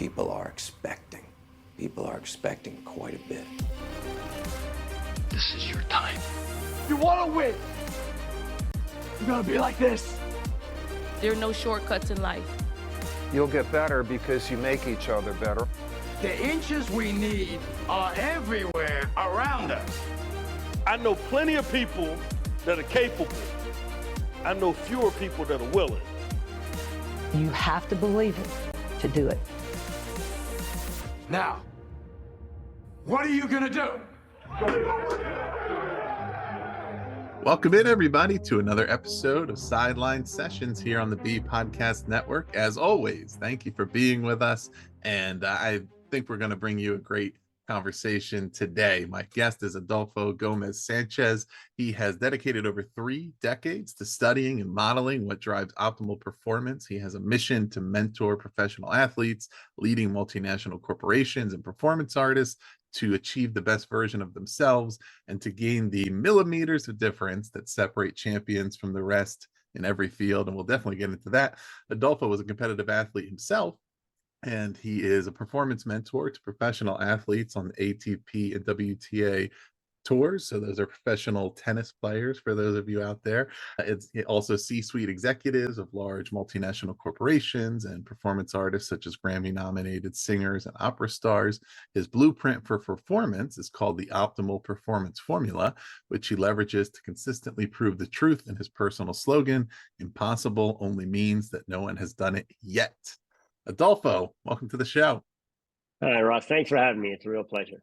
people are expecting. People are expecting quite a bit. This is your time. You want to win. You're going to be like this. There are no shortcuts in life. You'll get better because you make each other better. The inches we need are everywhere around us. I know plenty of people that are capable. I know fewer people that are willing. You have to believe it to do it. Now, what are you going to do? Welcome in, everybody, to another episode of Sideline Sessions here on the B Podcast Network. As always, thank you for being with us, and I think we're going to bring you a great conversation today. My guest is Adolfo Gómez Sánchez. He has dedicated over 3 decades to studying and modeling what drives optimal performance. He has a mission to mentor professional athletes, leading multinational corporations and performance artists to achieve the best version of themselves and to gain the millimeters of difference that separate champions from the rest in every field. And we'll definitely get into that. Adolfo was a competitive athlete himself, and he is a performance mentor to professional athletes on the ATP and WTA tours. So those are professional tennis players for those of you out there. It's also C-suite executives of large multinational corporations and performance artists such as Grammy nominated singers and opera stars. His blueprint for performance is called the Optimal Performance Formula, which he leverages to consistently prove the truth in his personal slogan, "Impossible only means that no one has done it yet." Adolfo, welcome to the show. Hi, Ross. Thanks for having me. It's a real pleasure.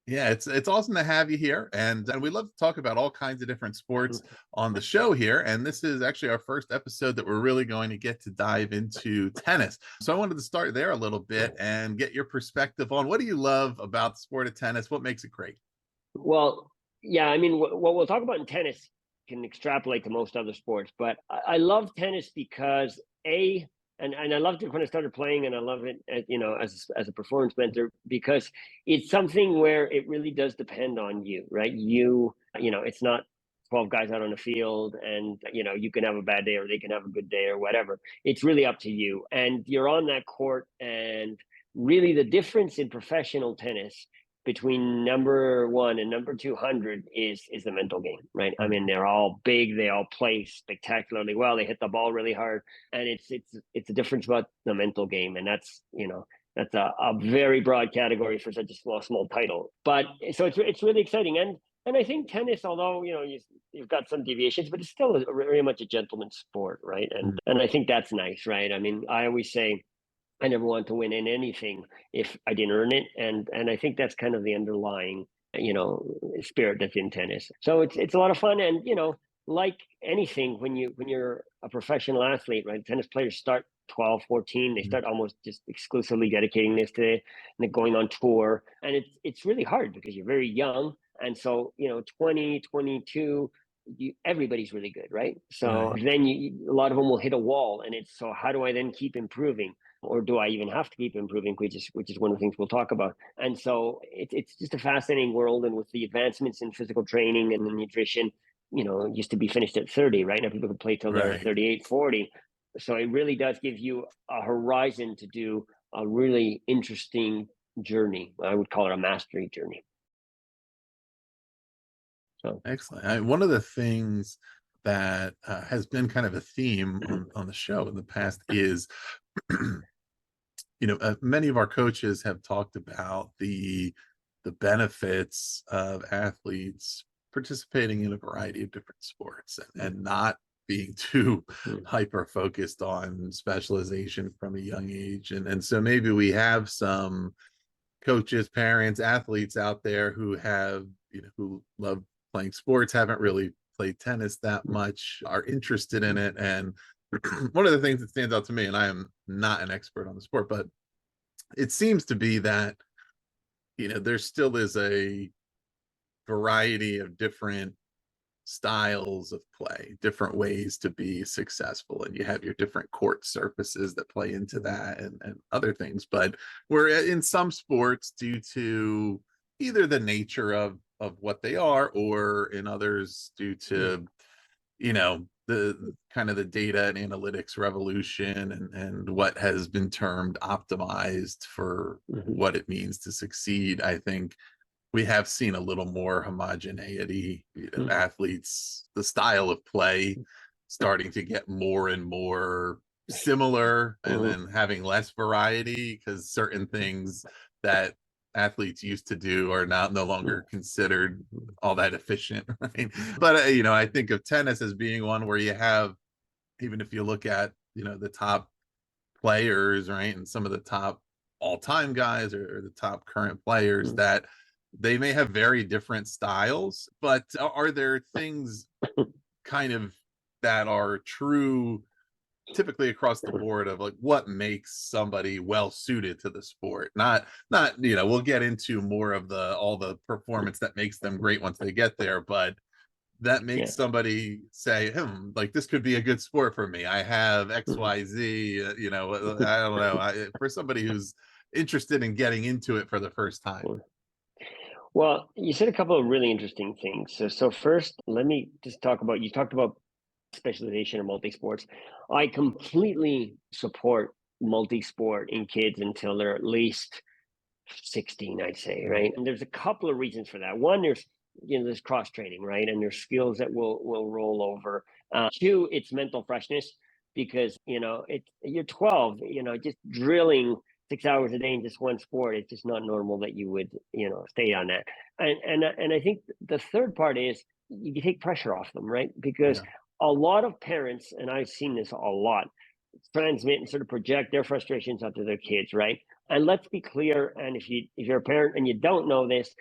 Yeah, it's awesome to have you here, and we love to talk about all kinds of different sports on the show here. And this is actually our first episode that we're really going to get to dive into tennis. So I wanted to start there a little bit and get your perspective on what do you love about the sport of tennis? What makes it great? Well, yeah, I mean, what we'll talk about in tennis can extrapolate to most other sports, but I love tennis because and I loved it when I started playing, and I love it, as a performance mentor, because it's something where it really does depend on you, right? It's not 12 guys out on the field, and you can have a bad day or they can have a good day or whatever. It's really up to you, and you're on that court. And really, the difference in professional tennis between number 1 and number 200 is the mental game, right? I mean, they're all big, they all play spectacularly well, they hit the ball really hard, and it's a difference about the mental game, and that's a very broad category for such a small title. But so it's really exciting, and I think tennis, although you've got some deviations, but it's still very much a gentleman's sport, right? And I think that's nice, right? I mean, I always say I never want to win in anything if I didn't earn it, and I think that's kind of the underlying spirit that's in tennis. So it's a lot of fun, and like anything, when you're a professional athlete, right? Tennis players start 12, 14, they start almost just exclusively dedicating this to it, and going on tour, and it's really hard because you're very young, and so 20, 22. Everybody's really good, right? So then a lot of them will hit a wall, and it's so how do I then keep improving? Or do I even have to keep improving, which is one of the things we'll talk about. And so it's just a fascinating world. And with the advancements in physical training and the nutrition, it used to be finished at 30, right? Now people can play till they're 38, 40. So it really does give you a horizon to do a really interesting journey. I would call it a mastery journey. So Excellent. One of the things that has been kind of a theme on the show in the past is many of our coaches have talked about the benefits of athletes participating in a variety of different sports and not being too hyper focused on specialization from a young age. And so maybe we have some coaches, parents, athletes out there who have who love playing sports, haven't really played tennis that much, are interested in it. And one of the things that stands out to me, and I am not an expert on the sport, but it seems to be that there still is a variety of different styles of play, different ways to be successful, and you have your different court surfaces that play into that and other things. But we're in some sports, due to either the nature of what they are, or in others due to the kind of the data and analytics revolution and what has been termed optimized for what it means to succeed, I think we have seen a little more homogeneity. Athletes, the style of play starting to get more and more similar, and then having less variety because certain things that athletes used to do are no longer considered all that efficient, right? But I think of tennis as being one where you have, even if you look at the top players, right, and some of the top all-time guys or the top current players, that they may have very different styles, but are there things kind of that are true typically across the board of like what makes somebody well suited to the sport? Not we'll get into more of all the performance that makes them great once they get there, but that makes somebody say, like this could be a good sport for me. I have XYZ, I don't know. For somebody who's interested in getting into it for the first time. Well, you said a couple of really interesting things. So first, let me just you talked about specialization in multi-sports. I completely support multi-sport in kids until they're at least 16, I'd say, right? And there's a couple of reasons for that. One, there's cross training, right? And there's skills that will roll over. Two, it's mental freshness, because you're 12, just drilling 6 hours a day in just one sport. It's just not normal that you would stay on that. And I think the third part is you take pressure off them, right? Because a lot of parents, and I've seen this a lot, transmit and sort of project their frustrations onto their kids, right? And let's be clear, and if you're a parent and you don't know this,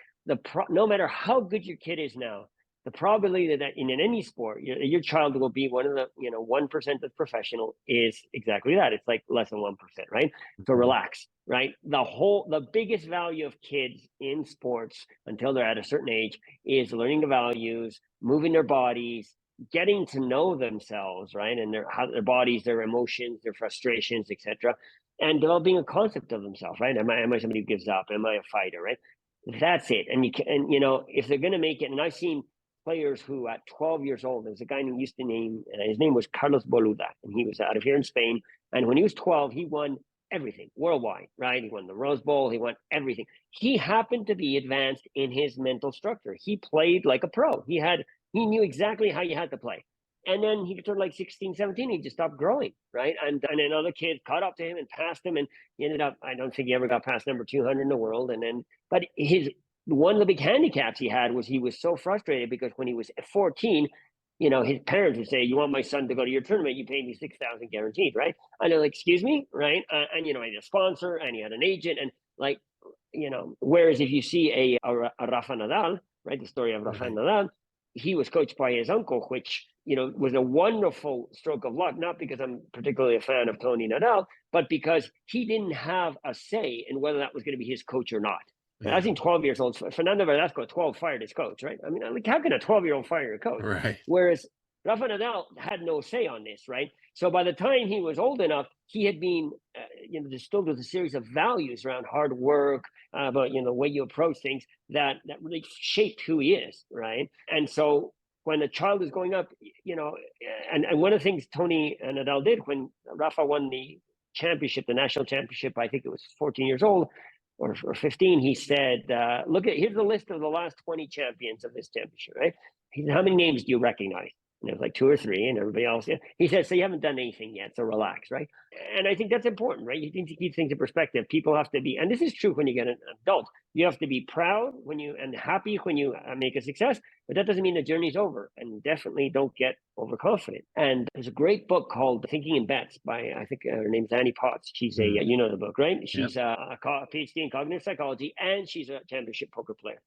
no matter how good your kid is now, the probability that in any sport your child will be one of the 1% that's professional is exactly that. It's like less than 1%, right? So relax, right? The biggest value of kids in sports until they're at a certain age is learning the values, moving their bodies, getting to know themselves, right? And their bodies, their emotions, their frustrations, etc., and developing a concept of themselves, right? Am I somebody who gives up? Am I a fighter, right? That's it. And if they're going to make it, and I've seen players who at 12 years old, there's a guy who used to name, and his name was Carlos Boluda, and he was out of here in Spain. And when he was 12, he won everything worldwide, right? He won the Rose Bowl, he won everything. He happened to be advanced in his mental structure. He played like a pro. He knew exactly how you had to play. And then he turned like 16, 17, he just stopped growing, right? And another kid caught up to him and passed him, and he ended up, I don't think he ever got past number 200 in the world. But one of the big handicaps he had was he was so frustrated because when he was 14, his parents would say, "You want my son to go to your tournament? You pay me $6,000 guaranteed, right?" And they're like, "Excuse me," right? And he had a sponsor and he had an agent, and whereas if you see a Rafa Nadal, right, the story of Rafael Nadal, he was coached by his uncle, which was a wonderful stroke of luck, not because I'm particularly a fan of Tony Nadal, but because he didn't have a say in whether that was going to be his coach or not. Yeah. I think 12 years old, Fernando Velasco at 12 fired his coach, right? I mean, how can a 12-year-old fire your coach? Right. Whereas Rafa Nadal had no say on this, right? So by the time he was old enough, he had been, distilled with a series of values around hard work, about, the way you approach things that really shaped who he is, right? And so when a child is going up, and one of the things Tony and Nadal did when Rafa won the championship, the national championship, I think it was 14 years old, or 15, he said, here's the list of the last 20 champions of this championship, right? He said, how many names do you recognize? And it was like 2 or 3, and everybody else. He said, so you haven't done anything yet, so relax, right? And I think that's important, right? You need to keep things in perspective. People have to be, and this is true when you get an adult, you have to be proud and happy when you make a success, but that doesn't mean the journey's over, and definitely don't get overconfident. And there's a great book called Thinking in Bets by, I think her name's Annie Potts. She's you know the book, right? She's a PhD in cognitive psychology, and she's a championship poker player.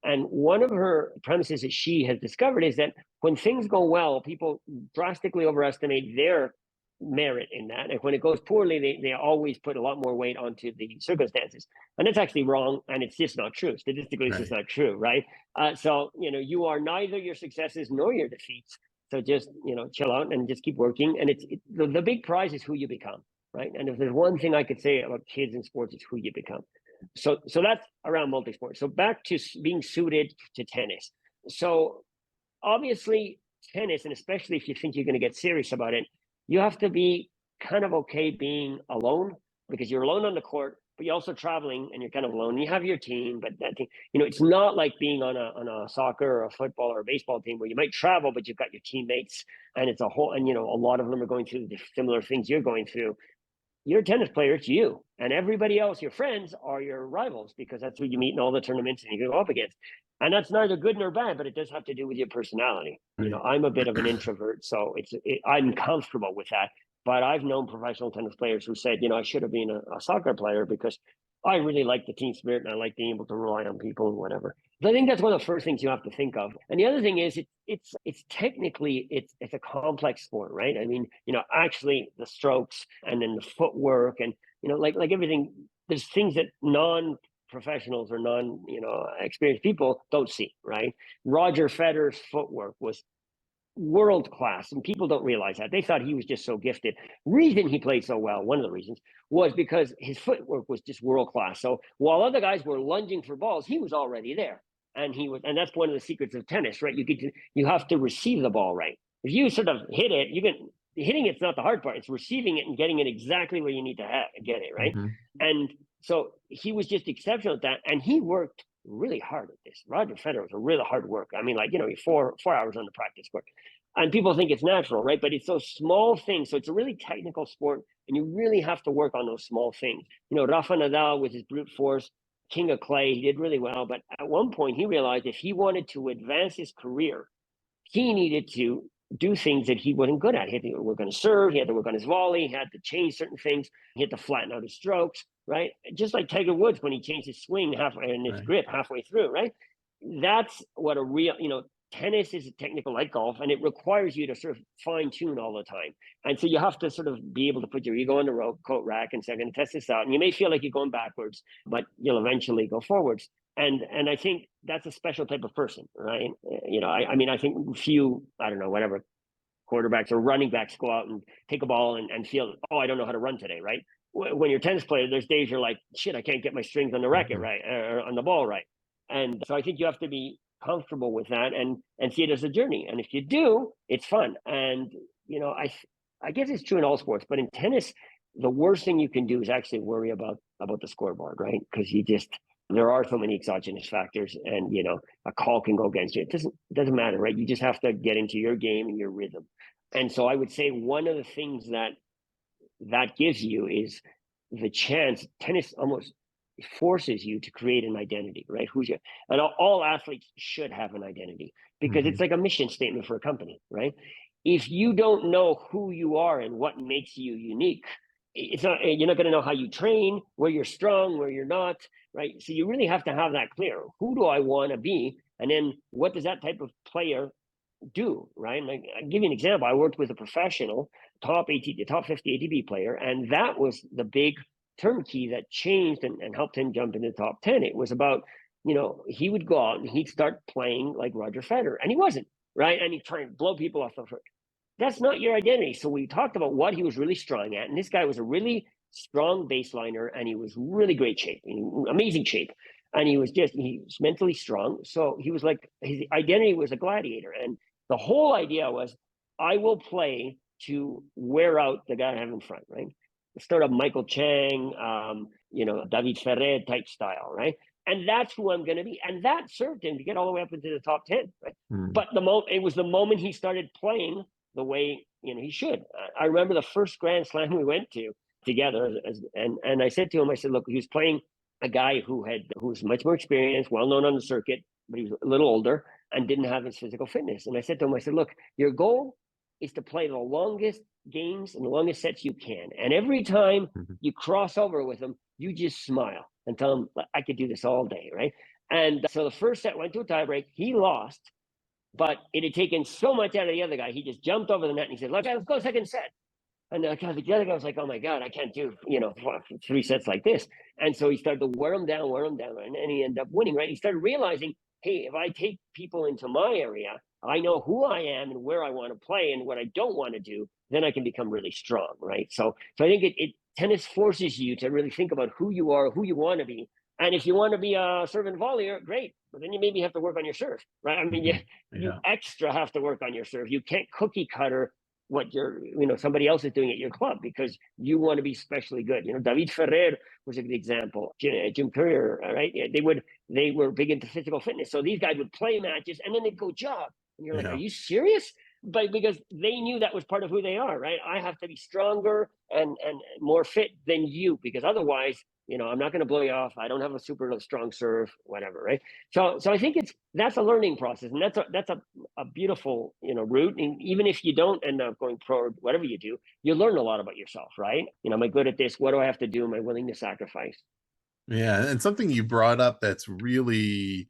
And one of her premises that she has discovered is that when things go well, people drastically overestimate their merit in that. And when it goes poorly, they always put a lot more weight onto the circumstances. And that's actually wrong. And it's just not true. Statistically, it's just not true, right? So, you are neither your successes nor your defeats. So just, chill out and just keep working. And the big prize is who you become, right? And if there's one thing I could say about kids in sports, it's who you become. So that's around multi-sport. So back to being suited to tennis. So obviously tennis, and especially if you think you're going to get serious about it, you have to be kind of okay being alone, because you're alone on the court, but you're also traveling and you're kind of alone. You have your team, but that thing, it's not like being on a soccer or a football or a baseball team where you might travel, but you've got your teammates, and it's a whole, and a lot of them are going through the similar things you're going through. You're a tennis player, it's you, and everybody else, your friends, are your rivals, because that's who you meet in all the tournaments and you go up against. And that's neither good nor bad, but it does have to do with your personality. I'm a bit of an introvert, so I'm comfortable with that. But I've known professional tennis players who said, I should have been a soccer player because I really like the team spirit and I like being able to rely on people and whatever. So I think that's one of the first things you have to think of. And the other thing is it's technically it's a complex sport, right? I mean, actually the strokes and then the footwork and like everything, there's things that non-professionals or experienced people don't see, right? Roger Federer's footwork was world class, and people don't realize that. They thought he was just so gifted. Reason he played so well, one of the reasons, was because his footwork was just world class. So while other guys were lunging for balls, he was already there, and that's one of the secrets of tennis, right? You have to receive the ball right. If you sort of hit it, hitting it's not the hard part. It's receiving it and getting it exactly where you need to get it, right? Mm-hmm. And so he was just exceptional at that, and he worked really hard at this. Roger Federer was a really hard worker. I mean, you're 4 hours on the practice court, and people think it's natural, right? But it's those small things. So it's a really technical sport, and you really have to work on those small things. Rafa Nadal with his brute force, king of clay, he did really well. But at one point, he realized if he wanted to advance his career, he needed to do things that he wasn't good at. He had to work on his serve, he had to work on his volley, he had to change certain things, he had to flatten out his strokes, right? Just like Tiger Woods when he changed his swing halfway and his grip halfway through, right? That's what a real, tennis is a technical like golf, and it requires you to sort of fine tune all the time. And so you have to sort of be able to put your ego on the coat rack and say, I'm going to test this out. And you may feel like you're going backwards, but you'll eventually go forwards. And I think that's a special type of person, right? I think few, whatever, quarterbacks or running backs go out and take a ball and feel, I don't know how to run today, right? When you're a tennis player, there's days you're like, shit, I can't get my strings on the racket right, or on the ball right. And so I think you have to be comfortable with that and see it as a journey. And if you do, it's fun. And, I guess it's true in all sports, but in tennis, the worst thing you can do is actually worry about the scoreboard, right? Because there are so many exogenous factors, and a call can go against you. It doesn't matter, right? You just have to get into your game and your rhythm. And so I would say one of the things that gives you is the chance. Tennis almost forces you to create an identity, right? And all athletes should have an identity, because it's like a mission statement for a company, right? If you don't know who you are and what makes you unique, you're not going to know how you train, where you're strong, where you're not, right? So you really have to have that clear. Who do I want to be? And then what does that type of player do, right? And I'll give you an example. I worked with a professional top 50 ATP player, and that was the big turnkey that changed and helped him jump into the top 10. It was about, he would go out and he'd start playing like Roger Federer, and he wasn't, right? And he'd try and blow people off the foot. That's not your identity. So we talked about what he was really strong at. And this guy was a really strong baseliner, and he was really great shape, amazing shape. And he was mentally strong. So he was like, his identity was a gladiator. And the whole idea was, I will play to wear out the guy I have in front, right? Sort of Michael Chang, David Ferrer type style, right? And that's who I'm going to be. And that served him to get all the way up into the top 10, right? But it was the moment he started playing the way he should. I remember the first Grand Slam we went to together, and I said to him, look, he was playing a guy who was much more experienced, well known on the circuit, but he was a little older and didn't have his physical fitness. And I said to him, look, your goal is to play the longest games and the longest sets you can. And every time you cross over with him, you just smile and tell him, I could do this all day, right? And so the first set went to a tiebreak. He lost, but it had taken so much out of the other guy. He just jumped over the net and he said, look, let's go second set. And the other guy was like, oh my God, I can't do, 3 sets like this. And so he started to wear him down, and he ended up winning, right? He started realizing, hey, if I take people into my area, I know who I am and where I want to play and what I don't want to do, then I can become really strong, right? So I think tennis forces you to really think about who you are, who you want to be, And if you want to be a serve and volleyer, great. But then you maybe have to work on your serve, right? I mean, you extra have to work on your serve. You can't cookie cutter what somebody else is doing at your club because you want to be especially good. David Ferrer was a good example. Jim Courier, right? They were big into physical fitness. So these guys would play matches and then they'd go jog. And you're like, are you serious? But because they knew that was part of who they are, right? I have to be stronger and more fit than you because otherwise, I'm not going to blow you off. I don't have a super strong serve, whatever, right? So I think that's a learning process, and that's a beautiful route. And even if you don't end up going pro or whatever you do, you learn a lot about yourself, right? Am I good at this? What do I have to do? Am I willing to sacrifice? Yeah, and something you brought up that's really,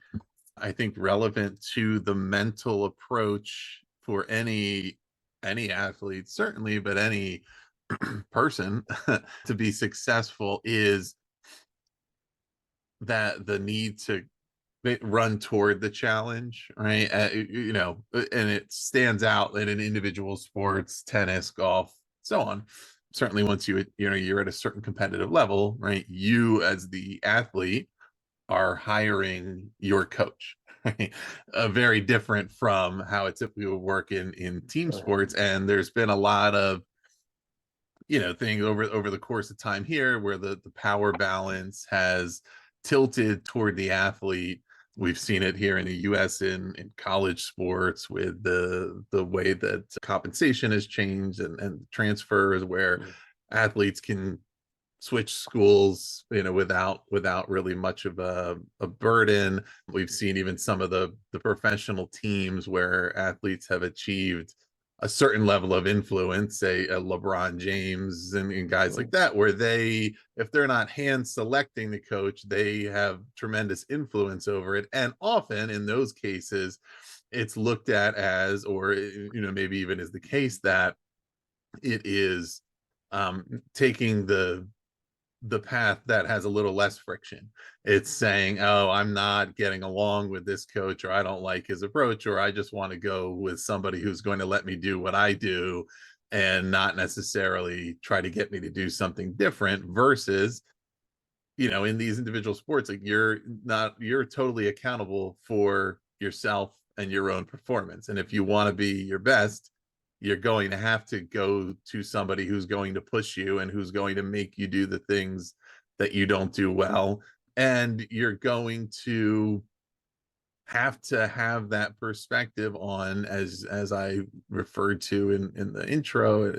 I think, relevant to the mental approach for any athlete, certainly, but any person to be successful is that the need to run toward the challenge, right? And it stands out in individual sports, tennis, golf, so on. Certainly once you're at a certain competitive level, right? You as the athlete are hiring your coach, right? Very different from how it typically would work in team sports. And there's been a lot of things over the course of time here where the power balance has tilted toward the athlete. We've seen it here in the US in college sports with the way that compensation has changed and transfers where athletes can switch schools without really much of a burden. We've seen even some of the professional teams where athletes have achieved a certain level of influence, say a LeBron James and guys like that, where if they're not hand selecting the coach, they have tremendous influence over it. And often in those cases, it's looked at as, or maybe even is the case that it is taking the path that has a little less friction. It's saying, oh, I'm not getting along with this coach, or I don't like his approach, or I just want to go with somebody who's going to let me do what I do and not necessarily try to get me to do something different. Versus, in these individual sports, like you're totally accountable for yourself and your own performance. And if you want to be your best, you're going to have to go to somebody who's going to push you and who's going to make you do the things that you don't do well. And you're going to have that perspective on, as I referred to in the intro,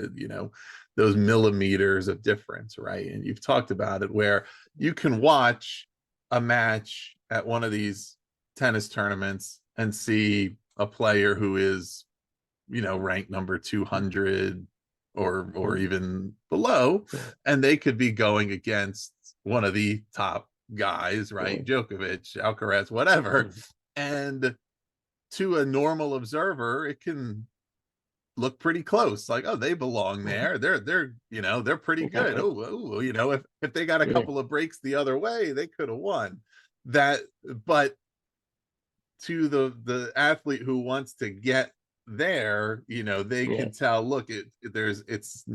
those millimeters of difference, right? And you've talked about it where you can watch a match at one of these tennis tournaments and see a player who is ranked number 200 or even below, and they could be going against one of the top guys, right? Djokovic, Alcaraz, whatever. And to a normal observer, it can look pretty close, like, oh, they belong there. They're pretty good. If they got a couple of breaks the other way, they could have won that. But to the athlete who wants to get there, they can tell, look, it's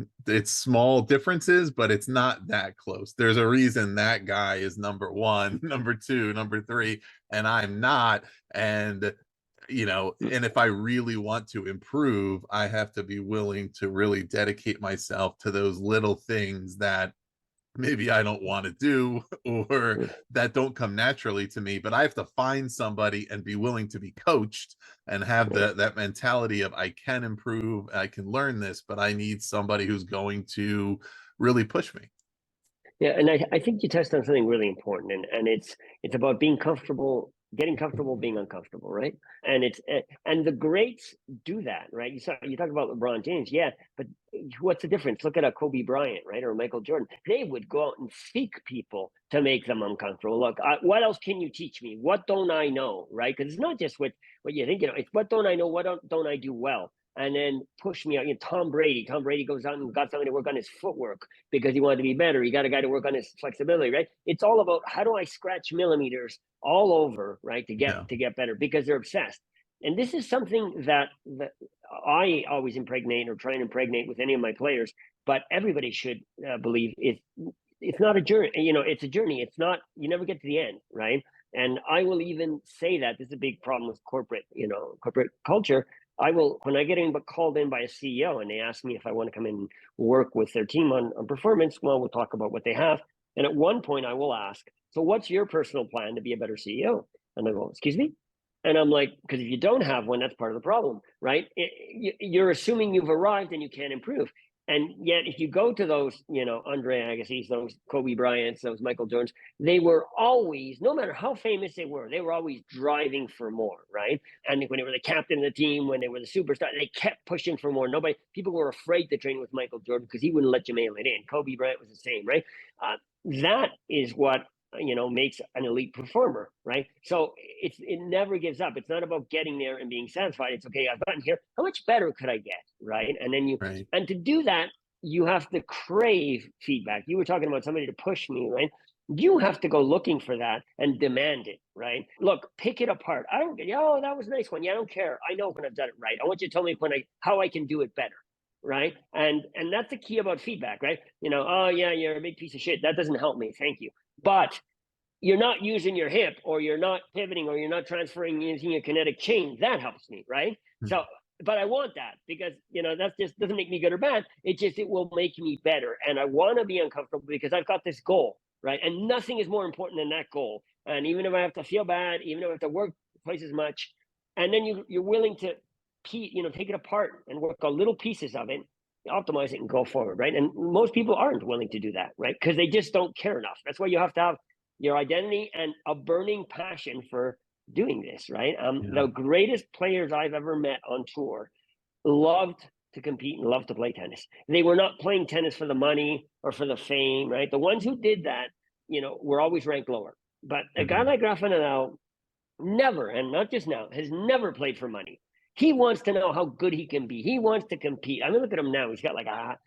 small differences, but it's not that close. There's a reason that guy is number 1, number 2, number 3, and I'm not. And and if I really want to improve, I have to be willing to really dedicate myself to those little things that maybe I don't want to do or that don't come naturally to me, but I have to find somebody and be willing to be coached and have that mentality of, I can improve, I can learn this, but I need somebody who's going to really push me. Yeah, and I think you touched on something really important, and it's about being comfortable, getting comfortable being uncomfortable, right? And the greats do that, right? You talk about LeBron James, yeah, but what's the difference? Look at a Kobe Bryant, right, or Michael Jordan. They would go out and seek people to make them uncomfortable. Look, what else can you teach me? What don't I know, right? Because it's not just what you think, it's what don't I know? What don't I do well? And then push me out. Tom Brady goes out and got somebody to work on his footwork because he wanted to be better. He got a guy to work on his flexibility, right? It's all about, how do I scratch millimeters all over, right, to get better, because they're obsessed. And this is something that I always impregnate or try and impregnate with any of my players, but everybody should believe it's not a journey. It's a journey. It's not, you never get to the end, right? And I will even say that this is a big problem with corporate culture. When I get called in by a CEO and they ask me if I want to come in and work with their team on performance, well, we'll talk about what they have. And at one point I will ask, so what's your personal plan to be a better CEO? And they go, excuse me? And I'm like, because if you don't have one, that's part of the problem, right? You're assuming you've arrived and you can't improve. And yet, if you go to those, Andre Agassi's, those Kobe Bryants, those Michael Jordans, they were always, no matter how famous they were always driving for more, right? And when they were the captain of the team, when they were the superstar, they kept pushing for more. People were afraid to train with Michael Jordan because he wouldn't let you mail it in. Kobe Bryant was the same, right? That is what makes an elite performer, right? So it never gives up. It's not about getting there and being satisfied. It's okay, I've gotten here. How much better could I get, right? And then and to do that, you have to crave feedback. You were talking about somebody to push me, right? You have to go looking for that and demand it, right? Look, pick it apart. I don't get, oh, that was a nice one. Yeah, I don't care. I know when I've done it right. I want you to tell me how I can do it better, right? And that's the key about feedback, right? Oh yeah, you're a big piece of shit. That doesn't help me. Thank you. But you're not using your hip, or you're not pivoting, or you're not transferring using a kinetic chain. That helps me, right? So, but I want that because, that just doesn't make me good or bad. It will make me better. And I want to be uncomfortable because I've got this goal, right? And nothing is more important than that goal. And even if I have to feel bad, even if I have to work twice as much, and then you're willing to, take it apart and work on little pieces of it, optimize it and go forward, right? And most people aren't willing to do that, right? Because they just don't care enough. That's why you have to have your identity and a burning passion for doing this, right? The greatest players I've ever met on tour loved to compete and loved to play tennis. They were not playing tennis for the money or for the fame, right? The ones who did that, were always ranked lower. But a guy like Rafael Nadal never, and not just now, has never played for money. He wants to know how good he can be. He wants to compete. I mean, look at him now. He's got like a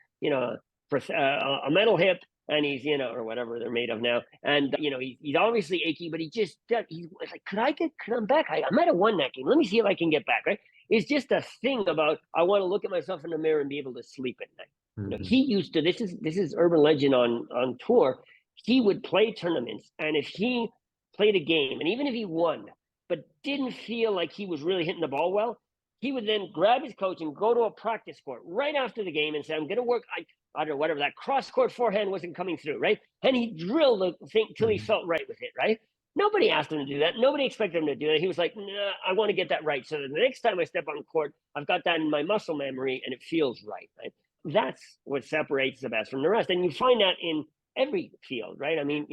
metal hip, and he's, or whatever they're made of now. And, he's obviously achy, but he's like, could I come back? I might have won that game. Let me see if I can get back, right? It's just a thing about, I want to look at myself in the mirror and be able to sleep at night. He used to, this is urban legend on tour. He would play tournaments. And if he played a game, and even if he won, but didn't feel like he was really hitting the ball well, he would then grab his coach and go to a practice court right after the game and say, I'm going to work, I don't know, whatever, that cross-court forehand wasn't coming through, right? And he drilled the thing till he felt right with it, right? Nobody asked him to do that. Nobody expected him to do that. He was like, nah, I want to get that right. So that the next time I step on court, I've got that in my muscle memory and it feels right, right? That's what separates the best from the rest. And you find that in every field, right? I mean,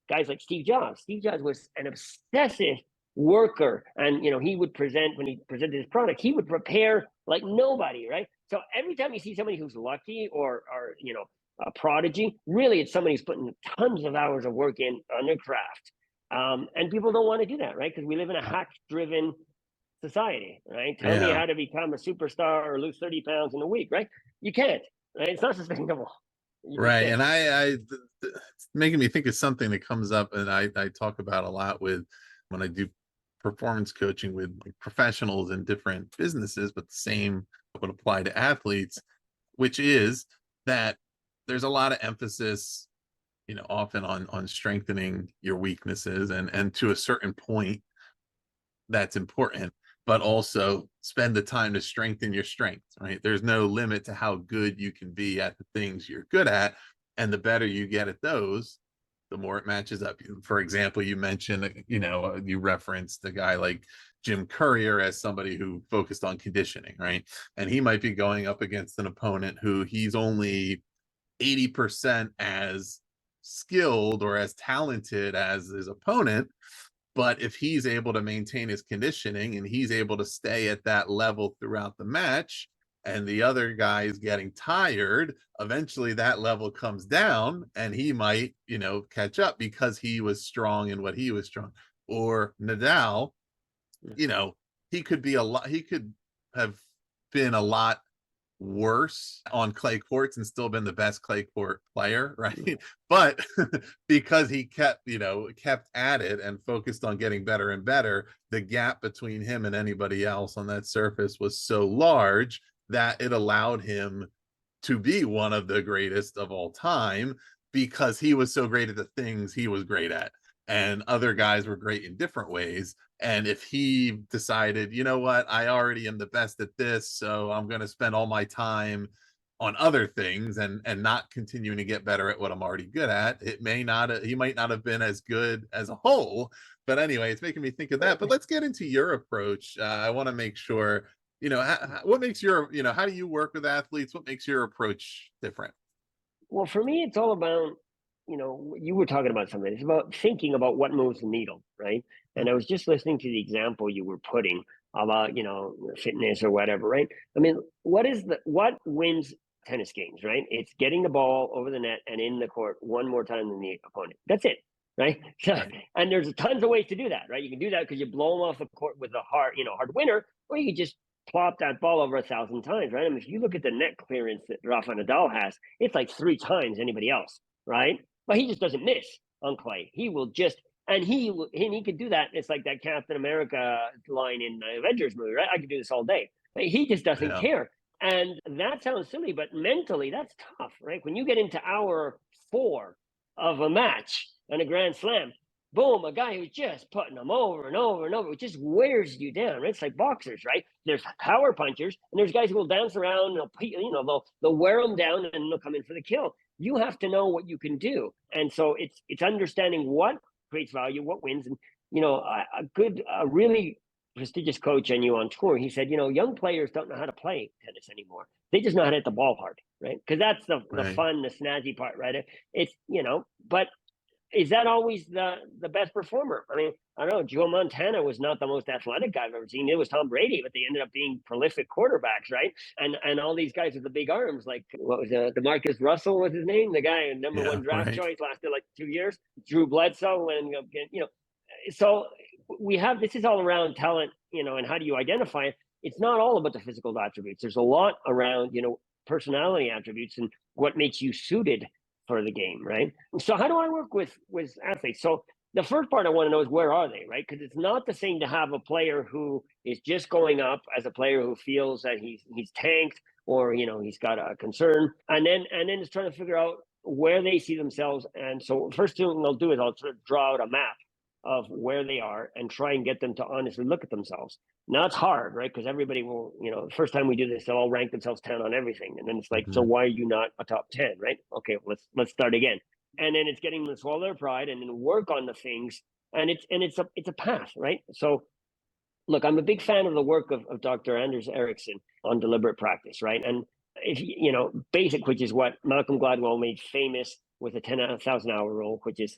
guys like Steve Jobs. Steve Jobs was an obsessive worker, and he would present, when he presented his product, he would prepare like nobody, right? So every time you see somebody who's lucky or a prodigy, really it's somebody who's putting tons of hours of work in on their craft, and people don't want to do that, right? Because we live in a hack-driven society, right? Tell me how to become a superstar or lose 30 pounds in a week, right? You can't, right? It's not sustainable. Right. And it's making me think of something that comes up, and I talk about a lot when I do performance coaching with professionals in different businesses, but the same would apply to athletes, which is that there's a lot of emphasis, often on strengthening your weaknesses, and to a certain point that's important, but also spend the time to strengthen your strengths, right? There's no limit to how good you can be at the things you're good at, and the better you get at those, the more it matches up. For example, you mentioned, you referenced a guy like Jim Courier as somebody who focused on conditioning, right? And he might be going up against an opponent who he's only 80% as skilled or as talented as his opponent. But if he's able to maintain his conditioning and he's able to stay at that level throughout the match, and the other guy is getting tired, eventually that level comes down and he might, catch up because he was strong in what he was strong. Or Nadal, he could have been a lot worse on clay courts and still been the best clay court player, right? But because he kept at it and focused on getting better and better, the gap between him and anybody else on that surface was so large that it allowed him to be one of the greatest of all time, because he was so great at the things he was great at, and other guys were great in different ways. And if he decided, you know what, I already am the best at this, so I'm going to spend all my time on other things and not continuing to get better at what I'm already good at, he might not have been as good as a whole. But anyway, it's making me think of that. But let's get into your approach. I want to make sure, what makes how do you work with athletes? What makes your approach different? Well, for me, it's all about, you were talking about something. It's about thinking about what moves the needle, right? And I was just listening to the example you were putting about, fitness or whatever, right? I mean, what wins tennis games, right? It's getting the ball over the net and in the court one more time than the opponent. That's it, right? And there's tons of ways to do that, right? You can do that because you blow them off the court with a hard winner, or you can just plop that ball over 1,000 times, right? I mean, if you look at the net clearance that Rafael Nadal has, it's like 3 times anybody else, right? But he just doesn't miss on clay. He will just, and he could do that. It's like that Captain America line in the Avengers movie, right? I could do this all day. He just doesn't care. And that sounds silly, but mentally that's tough, right? When you get into hour 4 of a match and a Grand Slam, boom, a guy who's just putting them over and over and over, it just wears you down, right? It's like boxers, right? There's power punchers, and there's guys who will dance around, and they'll wear them down, and they'll come in for the kill. You have to know what you can do, and so it's understanding what creates value, what wins, and a really prestigious coach I knew on tour, he said, young players don't know how to play tennis anymore. They just know how to hit the ball hard, right? Because that's the fun, the snazzy part, right? It's, but is that always the best performer? I mean, I don't know, Joe Montana was not the most athletic guy I've ever seen. It was Tom Brady, but they ended up being prolific quarterbacks, right? And all these guys with the big arms, like what was DeMarcus Russell was his name? The guy, number 1 draft choice, lasted like 2 years. Drew Bledsoe, and so this is all around talent, and how do you identify it? It's not all about the physical attributes. There's a lot around, personality attributes and what makes you suited for the game, right? So how do I work with athletes? So the first part I want to know is, where are they, right? Because it's not the same to have a player who is just going up as a player who feels that he's tanked, or he's got a concern, and then it's trying to figure out where they see themselves. And so first thing I'll do is I'll sort of draw out a map of where they are and try and get them to honestly look at themselves. Now it's hard, right? Because everybody will, the first time we do this, they'll all rank themselves 10 on everything. And then it's like, so why are you not a top 10, right? Okay, let's start again. And then it's getting them to swallow their pride and then work on the things. And it's a path, right? So look, I'm a big fan of the work of Dr. Anders Ericsson on deliberate practice, right? And if basic, which is what Malcolm Gladwell made famous with the 10,000 hour rule, which is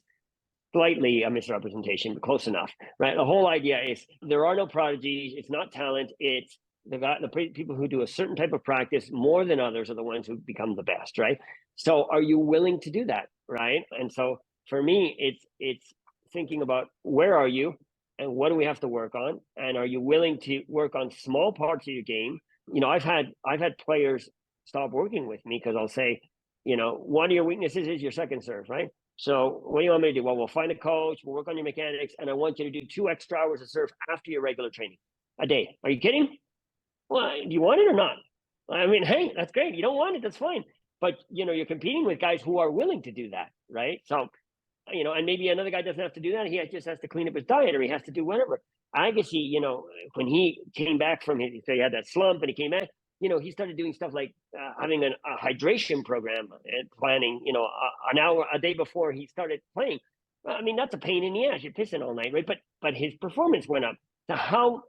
slightly a misrepresentation, but close enough, right? The whole idea is there are no prodigies. It's not talent. It's the people who do a certain type of practice more than others are the ones who become the best, right? So are you willing to do that, right? And so for me, it's thinking about, where are you and what do we have to work on? And are you willing to work on small parts of your game? I've had players stop working with me because I'll say, one of your weaknesses is your second serve, right? So what do you want me to do? Well, we'll find a coach, we'll work on your mechanics, and I want you to do 2 extra hours of serve after your regular training a day. Are you kidding? Well, do you want it or not? I mean, hey, that's great. You don't want it, that's fine. But, you're competing with guys who are willing to do that, right? So, and maybe another guy doesn't have to do that. He just has to clean up his diet, or he has to do whatever. Agassi, when he came back from so he had that slump and he came back, he started doing stuff like having a hydration program and planning, an hour a day before he started playing. I mean, that's a pain in the ass. You're pissing all night, right? But his performance went up. So how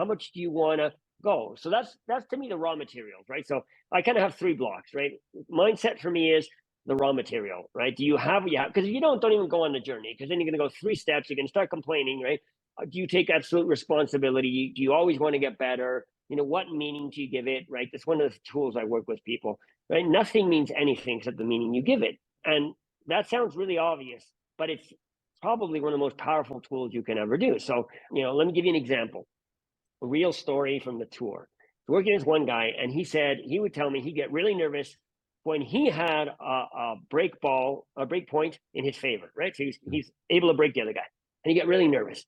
much do you want to go? So that's to me the raw materials, right? So I kind of have 3 blocks, right? Mindset for me is the raw material, right? Do you have what you have? Because if you don't even go on the journey, because then you're going to go 3 steps. You're going to start complaining, right? Do you take absolute responsibility? Do you always want to get better? What meaning do you give it, right? That's one of the tools I work with people, right? Nothing means anything except the meaning you give it. And that sounds really obvious, but it's probably one of the most powerful tools you can ever do. So, let me give you an example. A real story from the tour. Working with one guy, and he said, he would tell me he'd get really nervous when he had a break point in his favor, right? So he's able to break the other guy, and he get really nervous.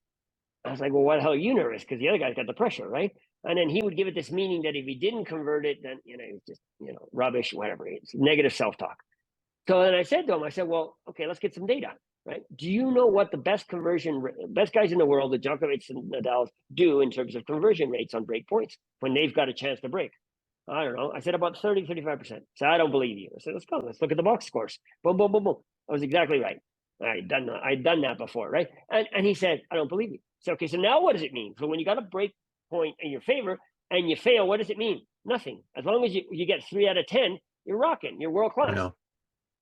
I was like, well, why the hell are you nervous? Because the other guy's got the pressure, right? And then he would give it this meaning that if he didn't convert it, then, it was just, rubbish, whatever. It's negative self-talk. So then I said to him, I said, well, okay, let's get some data, right? Do you know what the best guys in the world, the Djokovic and Nadal, do in terms of conversion rates on break points when they've got a chance to break? I don't know. I said about 30, 35%. So I don't believe you. I said, let's go. Let's look at the box scores. Boom, boom, boom, boom. I was exactly right. I'd done that before, right? And he said, I don't believe you. So, okay, so now what does it mean? So when you got a break point in your favor and you fail, what does it mean? Nothing. As long as you get 3 out of 10, you're rocking. You're world class.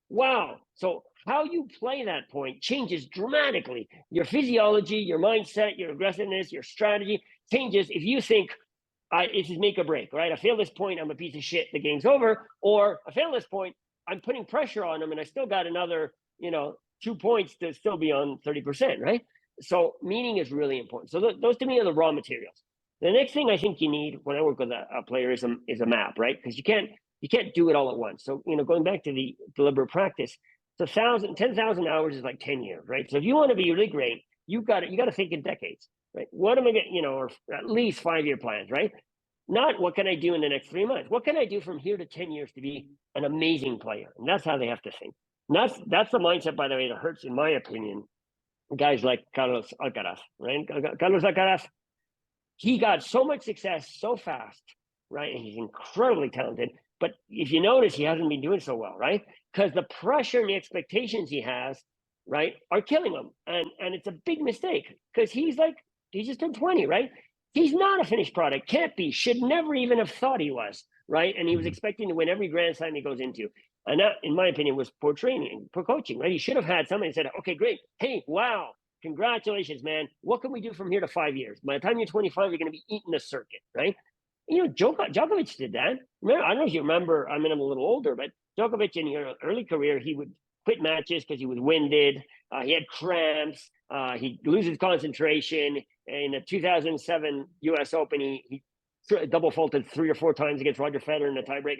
Wow. So how you play that point changes dramatically. Your physiology, your mindset, your aggressiveness, your strategy changes if you think, this is make or break, right? I fail this point, I'm a piece of shit, the game's over. Or I fail this point, I'm putting pressure on them and I still got another, 2 points to still be on 30%, right? So meaning is really important. So those to me are the raw materials. The next thing I think you need when I work with a player is a map, right? Because you can't do it all at once. So, going back to the deliberate practice, so 10,000 hours is like 10 years, right? So if you want to be really great, you got to think in decades, right? What am I getting, or at least 5-year plans, right? Not what can I do in the next 3 months? What can I do from here to 10 years to be an amazing player? And that's how they have to think. And that's the mindset, by the way, that hurts, in my opinion, guys like Carlos Alcaraz, right? Carlos Alcaraz, he got so much success so fast, right? And he's incredibly talented. But if you notice, he hasn't been doing so well, right? Because the pressure and the expectations he has, right, are killing him. And it's a big mistake because he's just turned 20, right? He's not a finished product, can't be, should never even have thought he was, right? And he was expecting to win every Grand Slam he goes into. And that, in my opinion, was poor training, poor coaching, right? He should have had somebody said, okay, great. Hey, wow, congratulations, man. What can we do from here to 5 years? By the time you're 25, you're going to be eating the circuit, right? Djokovic did that. Remember, I don't know if you remember, I'm a little older, but Djokovic in his early career, he would quit matches because he was winded. He had cramps. He loses concentration. In the 2007 U.S. Open, he double faulted 3 or 4 times against Roger Federer in the tiebreak.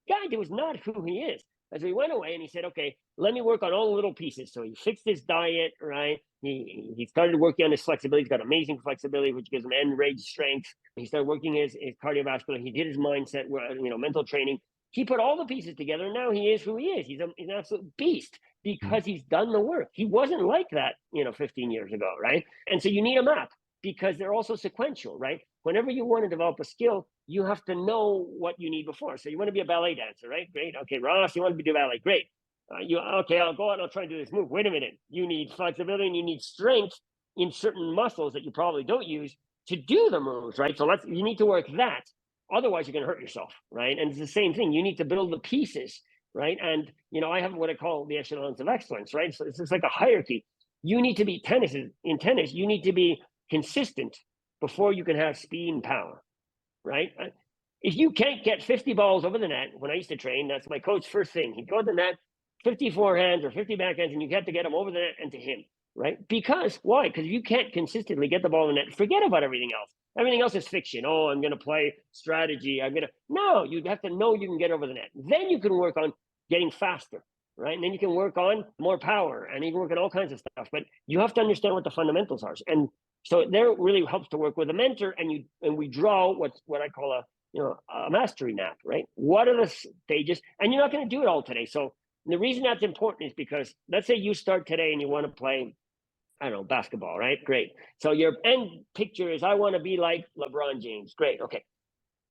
Guy was not who he is. As he went away and he said, okay, let me work on all the little pieces. So he fixed his diet, right? He started working on his flexibility. He's got amazing flexibility, which gives him end range strength. He started working his cardiovascular. He did his mindset, mental training. He put all the pieces together, and now he is who he is. He's an absolute beast because he's done the work. He wasn't like that, 15 years ago, right? And so you need a map because they're also sequential, right? Whenever you want to develop a skill, you have to know what you need before. So you want to be a ballet dancer, right? Great. Okay, Ross, you want to do ballet. Great. Okay, I'll go out and I'll try and do this move. Wait a minute. You need flexibility and you need strength in certain muscles that you probably don't use to do the moves, right? So you need to work that. Otherwise, you're going to hurt yourself, right? And it's the same thing. You need to build the pieces, right? And, I have what I call the echelons of excellence, right? So it's like a hierarchy. You need to be in tennis, you need to be consistent before you can have speed and power, right? If you can't get 50 balls over the net, when I used to train, that's my coach's first thing. He'd go to the net, 50 forehands or 50 backhands, and you have to get them over the net and to him, right? Why? Because if you can't consistently get the ball in the net, forget about everything else. Everything else is fiction. Oh, I'm going to play strategy. No, you have to know you can get over the net. Then you can work on getting faster, right? And then you can work on more power and you can work on all kinds of stuff. But you have to understand what the fundamentals are. And so there really helps to work with a mentor, and we draw what I call a mastery map, right? What are the stages? And you're not going to do it all today. So the reason that's important is because let's say you start today and you want to play, I don't know, basketball, right? Great. So your end picture is I want to be like LeBron James. Great. Okay.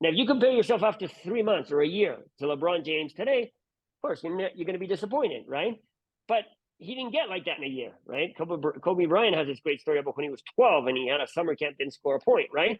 Now, if you compare yourself after 3 months or a year to LeBron James today, of course, you're going to be disappointed, right? But he didn't get like that in a year, right? Kobe Bryant has this great story about when he was 12 and he had a summer camp, didn't score a point, right?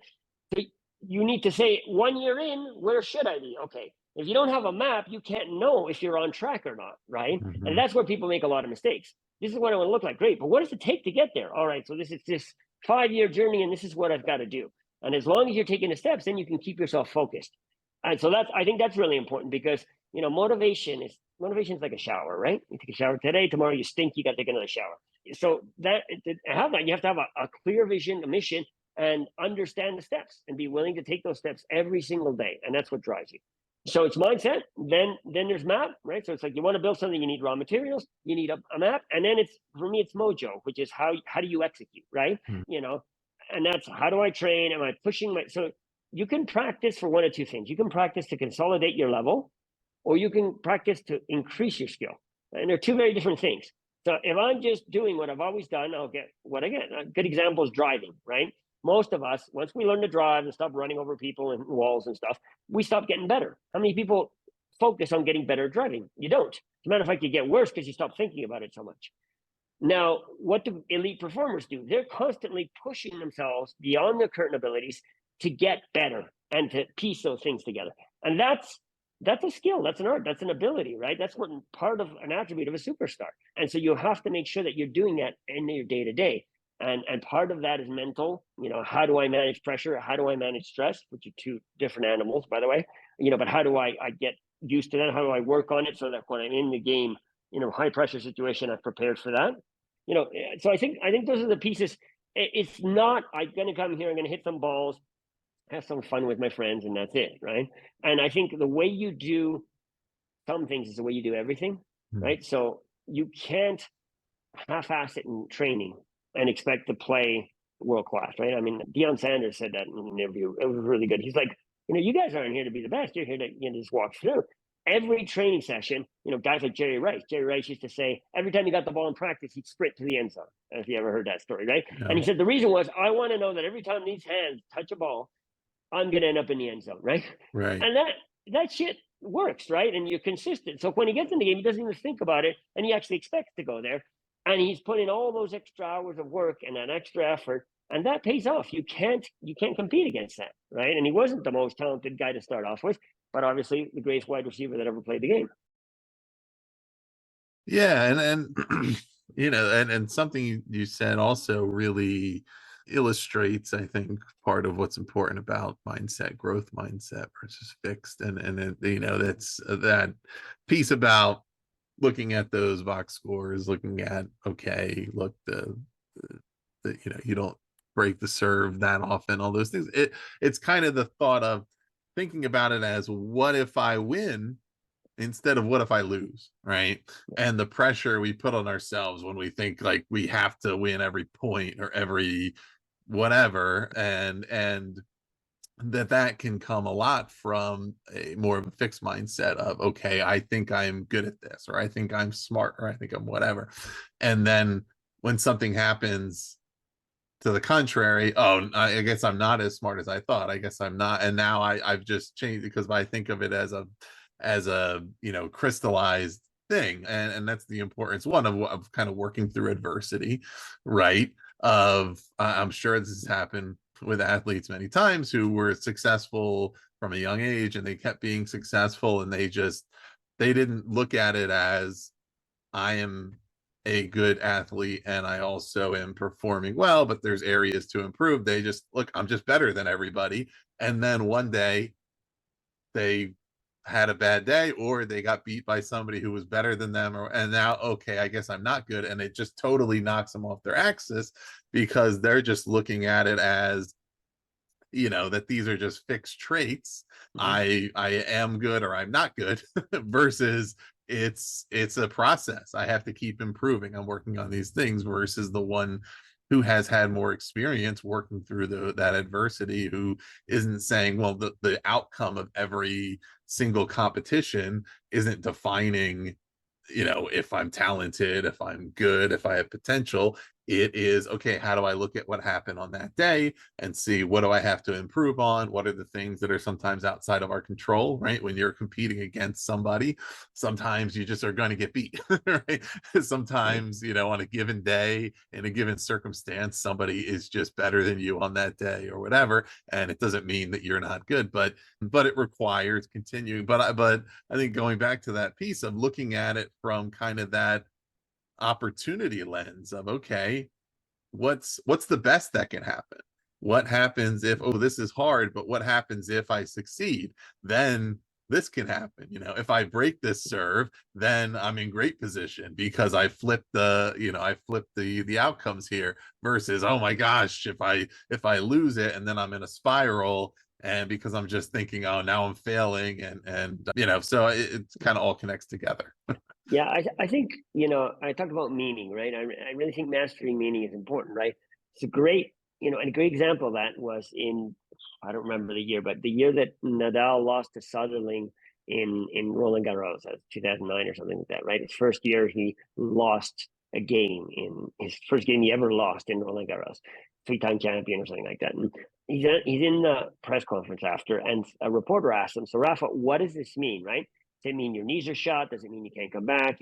So you need to say 1 year in, where should I be? Okay. If you don't have a map, you can't know if you're on track or not, right? Mm-hmm. And that's where people make a lot of mistakes. This is what I want to look like. Great. But what does it take to get there? All right. So this is this 5-year journey and this is what I've got to do. And as long as you're taking the steps, then you can keep yourself focused. And so I think that's really important because, motivation is like a shower, right? You take a shower today, tomorrow you stink, you got to take another shower. So you have to have a clear vision, a mission, and understand the steps and be willing to take those steps every single day. And that's what drives you. So it's mindset, then there's map, right? So it's like you want to build something, you need raw materials, you need a map, and then for me, it's mojo, which is how do you execute, right? Mm. And that's how do I train? Am I pushing so you can practice for one of two things. You can practice to consolidate your level, or you can practice to increase your skill. And they're two very different things. So if I'm just doing what I've always done, I'll get what I get. A good example is driving, right? Most of us, once we learn to drive and stop running over people and walls and stuff, we stop getting better. How many people focus on getting better at driving? You don't. As a matter of fact, you get worse because you stop thinking about it so much. Now, what do elite performers do? They're constantly pushing themselves beyond their current abilities to get better and to piece those things together. And that's a skill, that's an art, that's an ability, right? That's what part of an attribute of a superstar. And so you have to make sure that you're doing that in your day-to-day. And part of that is mental. How do I manage pressure? How do I manage stress? Which are two different animals, by the way. But how do I get used to that? How do I work on it so that when I'm in the game, high pressure situation, I've prepared for that. So I think those are the pieces. It's not, I'm going to come here, I'm going to hit some balls, have some fun with my friends, and that's it, right? And I think the way you do some things is the way you do everything, right? So you can't half-ass it in training and expect to play world class, right? I mean, Deion Sanders said that in an interview. It was really good. He's like, you guys aren't here to be the best. You're here to just walk through. Every training session, guys like Jerry Rice used to say, every time he got the ball in practice, he'd sprint to the end zone. If you ever heard that story, right? No. And he said, the reason was, I want to know that every time these hands touch a ball, I'm going to end up in the end zone, right? Right. And that shit works, right? And you're consistent. So when he gets in the game, he doesn't even think about it, and he actually expects to go there. And he's put in all those extra hours of work and that extra effort, and that pays off. You can't compete against that, right? And he wasn't the most talented guy to start off with, but obviously the greatest wide receiver that ever played the game. Yeah, and and something you said also really illustrates, I think, part of what's important about mindset, growth mindset versus fixed, and that's that piece about looking at those box scores, looking at, okay, look, the you don't break the serve that often, all those things. It's kind of the thought of thinking about it as, what if I win instead of what if I lose, right? And the pressure we put on ourselves when we think like we have to win every point or every whatever, and that can come a lot from a more of a fixed mindset of, okay, I think I'm good at this, or I think I'm smart, or I think I'm whatever. And then when something happens to the contrary, oh, I guess I'm not as smart as I thought. I guess I'm not. And now I've just changed, because I think of it as a crystallized thing. And that's the importance, one, of kind of working through adversity, right? I'm sure this has happened with athletes many times who were successful from a young age, and they kept being successful, and they didn't look at it as, I am a good athlete and I also am performing well, but there's areas to improve. They just, look, I'm just better than everybody. And then one day they had a bad day, or they got beat by somebody who was better than them, and now, okay, I guess I'm not good. And it just totally knocks them off their axis, because they're just looking at it as, that these are just fixed traits. I am good or I'm not good, versus it's a process. I have to keep improving. I'm working on these things, versus the one who has had more experience working through that adversity, who isn't saying, well, the outcome of every single competition isn't defining, if I'm talented, if I'm good, if I have potential. It is, okay, how do I look at what happened on that day and see, what do I have to improve on? What are the things that are sometimes outside of our control, right? When you're competing against somebody, sometimes you just are going to get beat, right? Sometimes, on a given day, in a given circumstance, somebody is just better than you on that day or whatever. And it doesn't mean that you're not good, but it requires continuing. But I think going back to that piece of looking at it from kind of that opportunity lens of, okay, what's the best that can happen? What happens if, oh, this is hard, but what happens if I succeed? Then this can happen. If I break this serve, then I'm in great position, because I flipped the outcomes here, versus, oh my gosh, if I lose it, and then I'm in a spiral, and because I'm just thinking, oh, now I'm failing, and so it kind of all connects together. Yeah, I think, I talk about meaning, right? I really think mastering meaning is important, right? It's a great, and a great example of that was in, I don't remember the year, but the year that Nadal lost to Sutherland in Roland Garros, 2009 or something like that, right? His first year, he lost a game in his first game he ever lost in Roland Garros, 3-time champion or something like that. And he's in the press conference after, and a reporter asked him, "So Rafa, what does this mean, right? Does it mean your knees are shot? Does it mean you can't come back?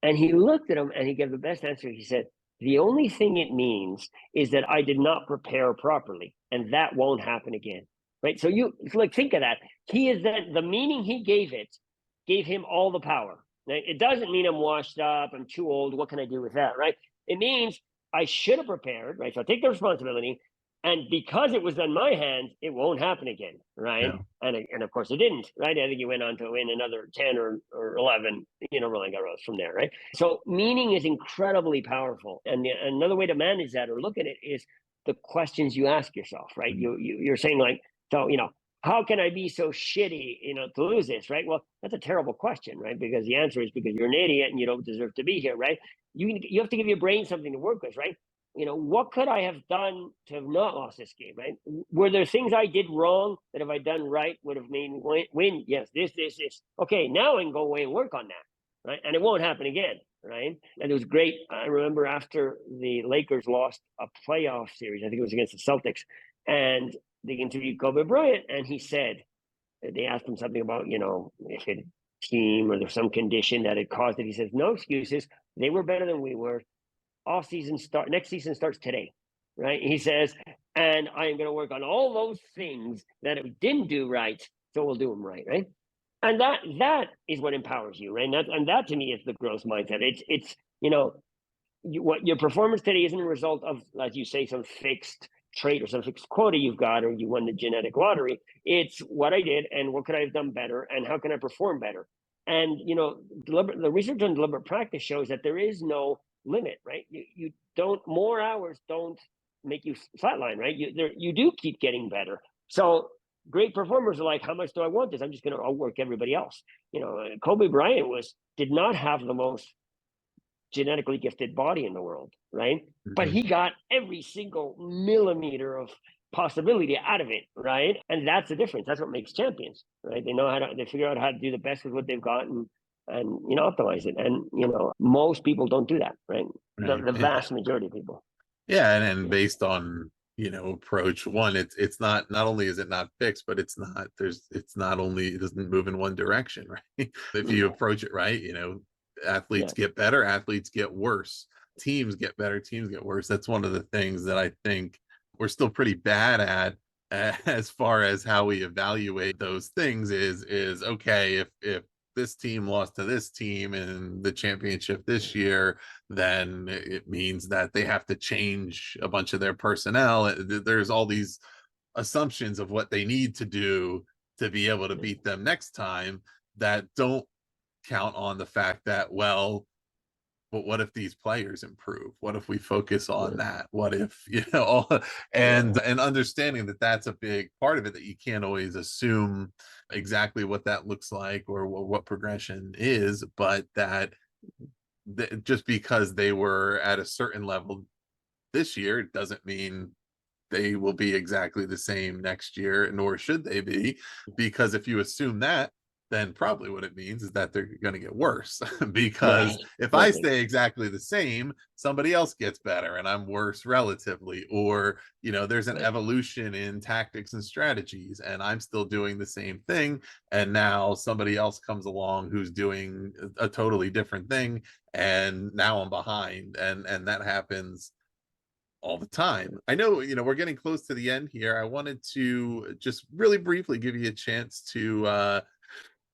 And he looked at him and he gave the best answer. He said, "The only thing it means is that I did not prepare properly, and that won't happen again." Right? So you think of that. The meaning he gave it gave him all the power. Right? It doesn't mean I'm washed up, I'm too old. What can I do with that? Right? It means I should have prepared. Right? So I take the responsibility. And because it was in my hands, it won't happen again, right? Yeah. And of course it didn't, right? I think he went on to win another 10 or 11, Roland Garros from there, right? So meaning is incredibly powerful. And another way to manage that or look at it is the questions you ask yourself, right? You're saying like, so, how can I be so shitty, to lose this, right? Well, that's a terrible question, right? Because the answer is because you're an idiot and you don't deserve to be here, right? You have to give your brain something to work with, right? What could I have done to have not lost this game, right? Were there things I did wrong that if I done right would have made me win? Yes, this. Okay, now I can go away and work on that, right? And it won't happen again, right? And it was great. I remember after the Lakers lost a playoff series, I think it was against the Celtics, and they interviewed Kobe Bryant, and he said, they asked him something about, if it team or there's some condition that had caused it. He says, no excuses. They were better than we were. Next season starts today, right? He says, and I am going to work on all those things that it didn't do right, so we'll do them right? And that is what empowers you, right? And that to me is the growth mindset. It's what your performance today isn't a result of, as you say, some fixed trait or some fixed quota you've got, or you won the genetic lottery. It's what I did and what could I have done better and how can I perform better? And the research on deliberate practice shows that there is no limit, right? You don't, more hours don't make you flatline, right? You do keep getting better. So great performers are like, how much do I want this? I'm just going to outwork everybody else. Kobe Bryant did not have the most genetically gifted body in the world, right? Mm-hmm. But he got every single millimeter of possibility out of it, right? And that's the difference. That's what makes champions, right? They figure out how to do the best with what they've got and optimize it. And most people don't do that, right? The vast majority of people. Yeah, and based on approach one, it's not only is it not fixed, but it doesn't move in one direction, right? If you approach it right, athletes get better, athletes get worse, teams get better, teams get worse. That's one of the things that I think we're still pretty bad at as far as how we evaluate those things is okay, if this team lost to this team in the championship this year, then it means that they have to change a bunch of their personnel. There's all these assumptions of what they need to do to be able to beat them next time that don't count on the fact that, well, but what if these players improve? What if we focus on that? What if, and understanding that that's a big part of it, that you can't always assume exactly what that looks like or what progression is, but that just because they were at a certain level this year, it doesn't mean they will be exactly the same next year, nor should they be, because if you assume that, then probably what it means is that they're going to get worse because if I stay exactly the same, somebody else gets better and I'm worse relatively, or, there's an evolution in tactics and strategies and I'm still doing the same thing. And now somebody else comes along who's doing a totally different thing. And now I'm behind, and that happens all the time. I know, we're getting close to the end here. I wanted to just really briefly give you a chance to,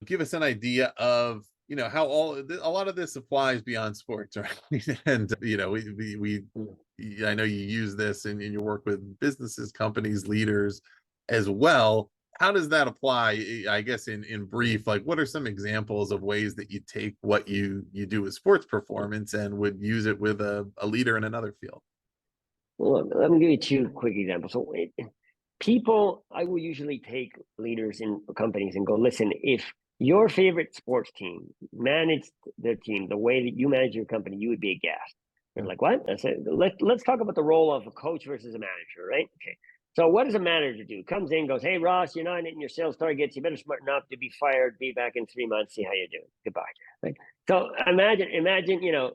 give us an idea of how a lot of this applies beyond sports, right? And I know you use this in your work with businesses, companies, leaders as well. How does that apply, I guess, in brief? Like, what are some examples of ways that you take what you do with sports performance and would use it with a leader in another field? Well, let me give you two quick examples. So I will usually take leaders in companies and go, listen, if your favorite sports team managed their team the way that you manage your company, you would be aghast. They're like, what? I said, let's talk about the role of a coach versus a manager, right? Okay. So what does a manager do? Comes in, goes, hey, Ross, you're not hitting your sales targets. You better smarten up to be fired. Be back in 3 months. See how you're doing. Goodbye. Right? So imagine,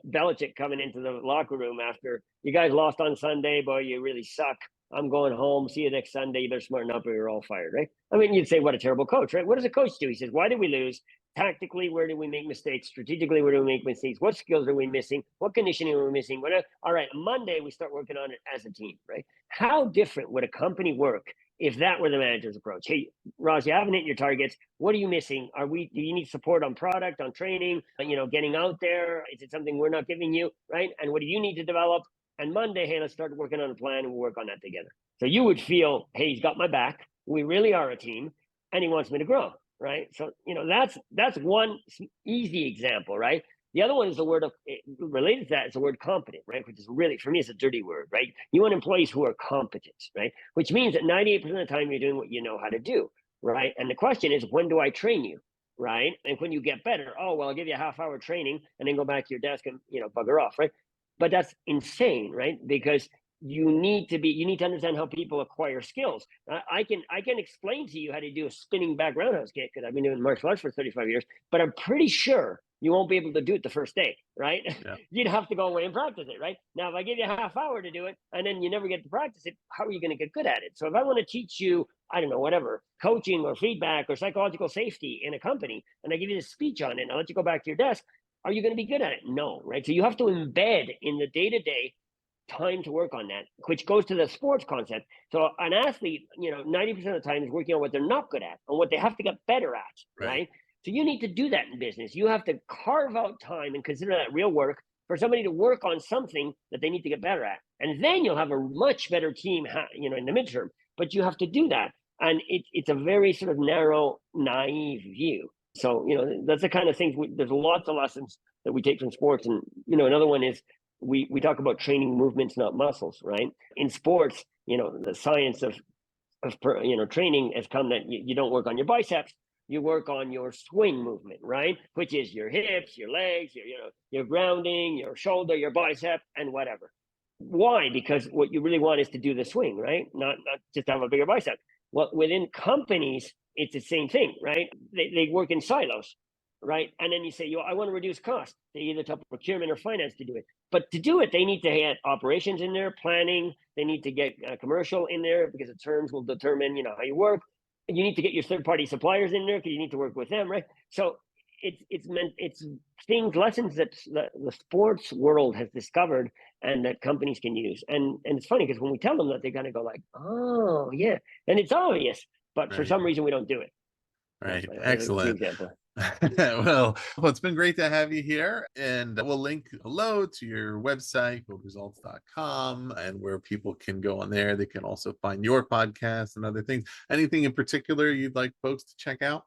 Belichick coming into the locker room after you guys lost on Sunday. Boy, you really suck. I'm going home. See you next Sunday. You better smarten up or you're all fired, right? I mean, you'd say, what a terrible coach, right? What does a coach do? He says, why did we lose? Tactically, where did we make mistakes? Strategically, where do we make mistakes? What skills are we missing? What conditioning are we missing? All right, Monday, we start working on it as a team, right? How different would a company work if that were the manager's approach? Hey, Ross, you haven't hit your targets. What are you missing? Do you need support on product, on training, getting out there? Is it something we're not giving you, right? And what do you need to develop? And Monday, hey, let's start working on a plan and we'll work on that together. So you would feel, hey, he's got my back. We really are a team and he wants me to grow, right? So, that's one easy example, right? The other one is the word related to that is the word competent, right? Which is really, for me, it's a dirty word, right? You want employees who are competent, right? Which means that 98% of the time you're doing what you know how to do, right? And the question is, when do I train you, right? And when you get better, oh, well, I'll give you a half-hour training and then go back to your desk and, bugger off, right? But that's insane, right? Because you need to understand how people acquire skills. I can explain to you how to do a spinning back roundhouse kick because I've been doing martial arts for 35 years, but I'm pretty sure you won't be able to do it the first day, right? Yeah. You'd have to go away and practice it, right? Now, if I give you a half hour to do it and then you never get to practice it, how are you going to get good at it? So if I want to teach you, I don't know, whatever, coaching or feedback or psychological safety in a company, and I give you this speech on it and I let you go back to your desk, are you going to be good at it? No, right? So you have to embed in the day-to-day time to work on that, which goes to the sports concept. So an athlete, 90% of the time is working on what they're not good at and what they have to get better at, right? So you need to do that in business. You have to carve out time and consider that real work for somebody to work on something that they need to get better at. And then you'll have a much better team, in the midterm. But you have to do that. And it's a very sort of narrow, naive view. So, that's the kind of things, there's lots of lessons that we take from sports. And, another one is we talk about training movements, not muscles, right? In sports, the science of training has come that you don't work on your biceps. You work on your swing movement, right? Which is your hips, your legs, your grounding, your shoulder, your bicep, and whatever. Why? Because what you really want is to do the swing, right? Not just have a bigger bicep. Well, within companies, it's the same thing, right? They work in silos, right? And then you say, I want to reduce costs. They either tell procurement or finance to do it. But to do it, they need to get operations in there, planning. They need to get commercial in there because the terms will determine, how you work. You need to get your third-party suppliers in there because you need to work with them, right? So it's lessons that the sports world has discovered and that companies can use. And it's funny because when we tell them that, they kind of go like, oh, yeah. And it's obvious, but for some reason we don't do it. Right. Excellent. Well, it's been great to have you here, and we'll link below to your website, goalresults.com, and where people can go on there. They can also find your podcast and other things. Anything in particular you'd like folks to check out?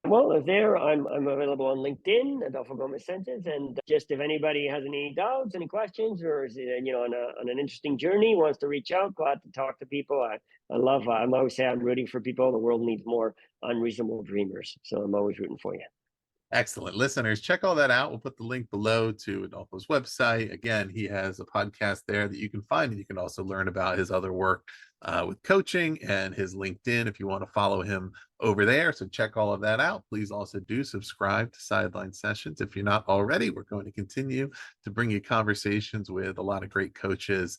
Well, there I'm available on LinkedIn, Adolfo Gómez Sánchez, and just if anybody has any doubts, any questions, or is on an interesting journey, wants to reach out, glad to talk to people. I always say I'm rooting for people. The world needs more unreasonable dreamers, so I'm always rooting for you. Excellent. Listeners, check all that out. We'll put the link below to Adolfo's website. Again, he has a podcast there that you can find, and you can also learn about his other work with coaching and his LinkedIn if you want to follow him over there. So check all of that out. Please also do subscribe to Sideline Sessions if you're not already. We're going to continue to bring you conversations with a lot of great coaches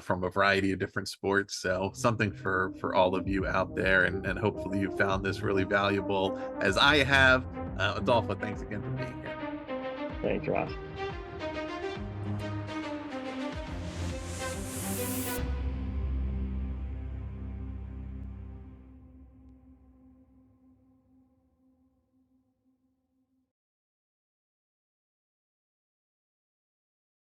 from a variety of different sports. So something for all of you out there, and hopefully you found this really valuable as I have. Adolfo, thanks again for being here. Thanks, Ross.